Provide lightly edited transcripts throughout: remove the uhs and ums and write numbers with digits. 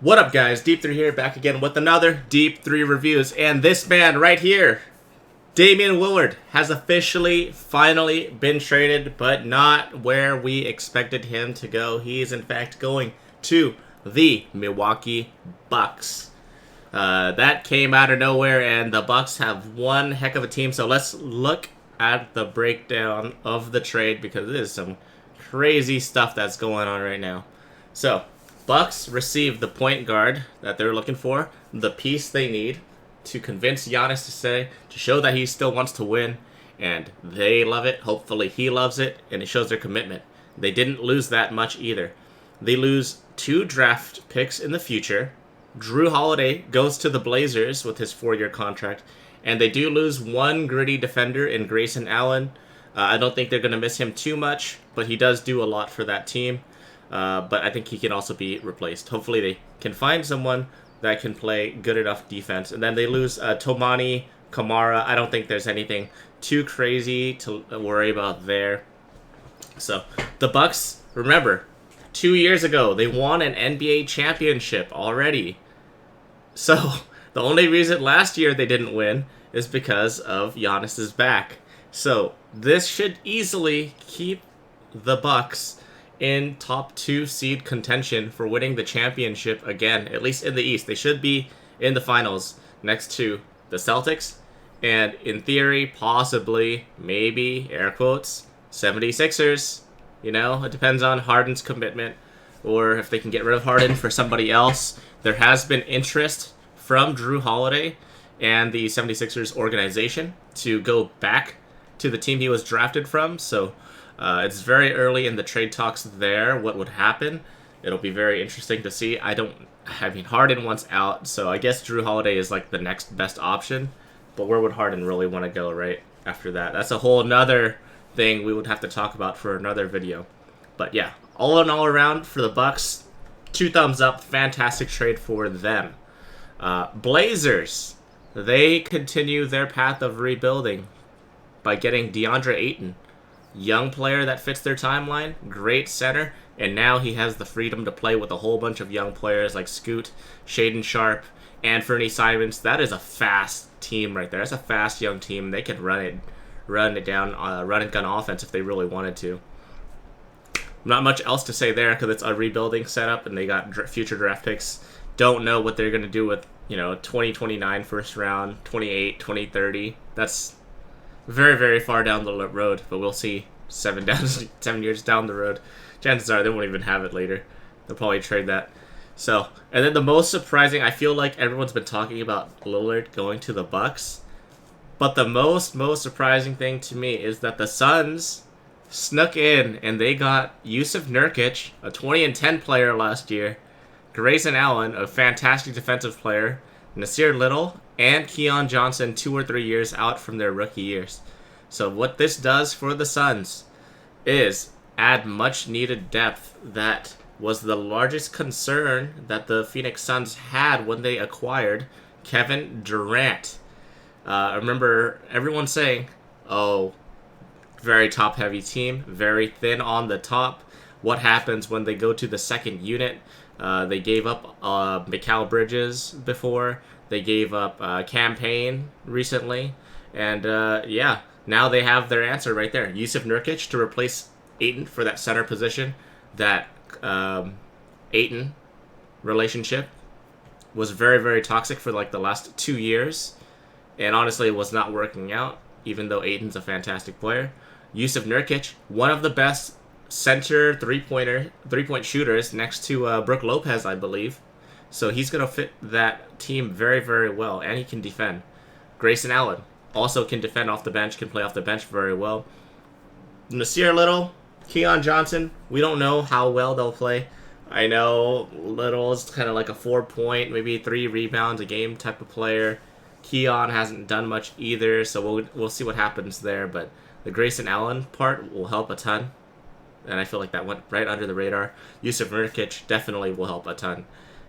What up, guys? Deep3 here, back again with another Deep3 reviews. And this man right here, Damian Lillard, has officially, finally been traded, but not where we expected him to go. He is, in fact, going to the Milwaukee Bucks. That came out of nowhere, and the Bucks have one heck of a team. So let's look at the breakdown of the trade, because it is some crazy stuff that's going on right now. So, Bucks receive the point guard that they're looking for, the piece they need to convince Giannis to show that he still wants to win, and they love it. Hopefully he loves it, and it shows their commitment. They didn't lose that much either. They lose 2 draft picks in the future. Drew Holiday goes to the Blazers with his 4-year contract, and they do lose 1 gritty defender in Grayson Allen. I don't think they're going to miss him too much, but he does do a lot for that team. But I think he can also be replaced. Hopefully they can find someone that can play good enough defense. And then they lose Tomani Kamara. I don't think there's anything too crazy to worry about there. So the Bucks, remember, 2 years ago, they won an NBA championship already. So the only reason last year they didn't win is because of Giannis's back. So this should easily keep the Bucks in top 2 seed contention for winning the championship again, at least in the East. They should be in the finals next to the Celtics, and in theory, possibly, maybe, air quotes, 76ers. You know, it depends on Harden's commitment, or if they can get rid of Harden for somebody else. There has been interest from Drew Holiday and the 76ers organization to go back to the team he was drafted from, so it's very early in the trade talks there. What would happen? It'll be very interesting to see. I mean, Harden wants out, so I guess Drew Holiday is like the next best option. But where would Harden really want to go right after that? That's a whole nother thing we would have to talk about for another video. But yeah, all in all around for the Bucks, 2 thumbs up. Fantastic trade for them. Blazers, they continue their path of rebuilding by getting DeAndre Ayton. Young player that fits their timeline, great center, and now he has the freedom to play with a whole bunch of young players like Scoot, Shaden Sharp, Anthony Simons. That is a fast team right there. That's a fast young team. They could run it down, run and gun offense if they really wanted to. Not much else to say there because it's a rebuilding setup and they got future draft picks. Don't know what they're going to do with, 2029 first round, 28, 2030. That's very, very far down the road, but we'll see 7 years down the road. Chances are they won't even have it later. They'll probably trade that. So, and then the most surprising, I feel like everyone's been talking about Lillard going to the Bucks, but the most surprising thing to me is that the Suns snuck in and they got Yusuf Nurkic, a 20-10 player last year, Grayson Allen, a fantastic defensive player, Nasir Little, and Keon Johnson 2 or 3 years out from their rookie years. So what this does for the Suns is add much needed depth that was the largest concern that the Phoenix Suns had when they acquired Kevin Durant. I remember everyone saying, oh, very top heavy team, very thin on the top. What happens when they go to the second unit? They gave up Mikal Bridges before. They gave up Campaign recently. And yeah, now they have their answer right there. Yusuf Nurkic to replace Ayton for that center position. That Ayton relationship was very, very toxic for like the last 2 years. And honestly, it was not working out, even though Ayton's a fantastic player. Yusuf Nurkic, one of the best center three-point shooters next to Brook Lopez, I believe. So he's going to fit that team very, very well, and he can defend. Grayson Allen also can defend off the bench, can play off the bench very well. Nasir Little, Keon Johnson, we don't know how well they'll play. I know Little is kind of like a 4-point, maybe 3 rebounds a game type of player. Keon hasn't done much either, so we'll see what happens there. But the Grayson Allen part will help a ton, and I feel like that went right under the radar. Yusuf Nurkic definitely will help a ton.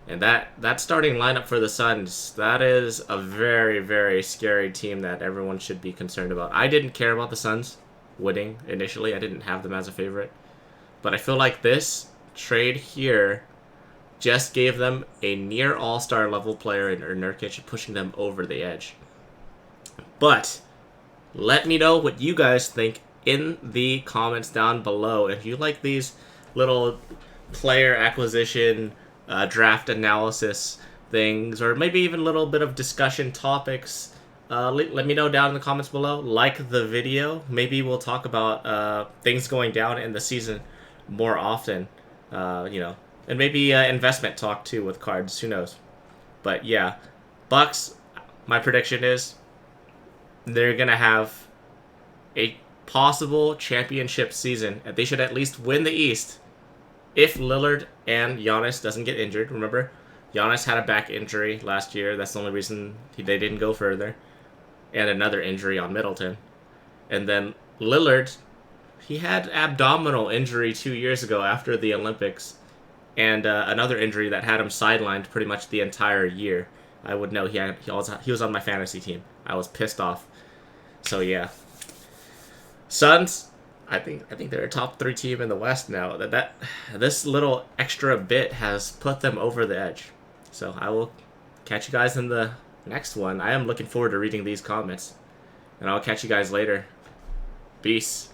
And that starting lineup for the Suns, that is a very, very scary team that everyone should be concerned about. I didn't care about the Suns winning initially. I didn't have them as a favorite. But I feel like this trade here just gave them a near all-star level player in Nurkic, pushing them over the edge. But let me know what you guys think in the comments down below. If you like these little player acquisition, draft analysis things, or maybe even a little bit of discussion topics, let me know down in the comments below. Like the video. Maybe we'll talk about things going down in the season more often, and maybe investment talk too with cards. Who knows? But yeah, Bucks. My prediction is they're gonna have a possible championship season. They should at least win the East if Lillard and Giannis doesn't get injured. Remember, Giannis had a back injury last year. That's the only reason they didn't go further. And another injury on Middleton. And then Lillard, he had abdominal injury 2 years ago after the Olympics. And another injury that had him sidelined pretty much the entire year. I would know. He was on my fantasy team. I was pissed off. So yeah. Suns, I think they're a top 3 team in the West now. This little extra bit has put them over the edge. So I will catch you guys in the next one. I am looking forward to reading these comments. And I'll catch you guys later. Peace.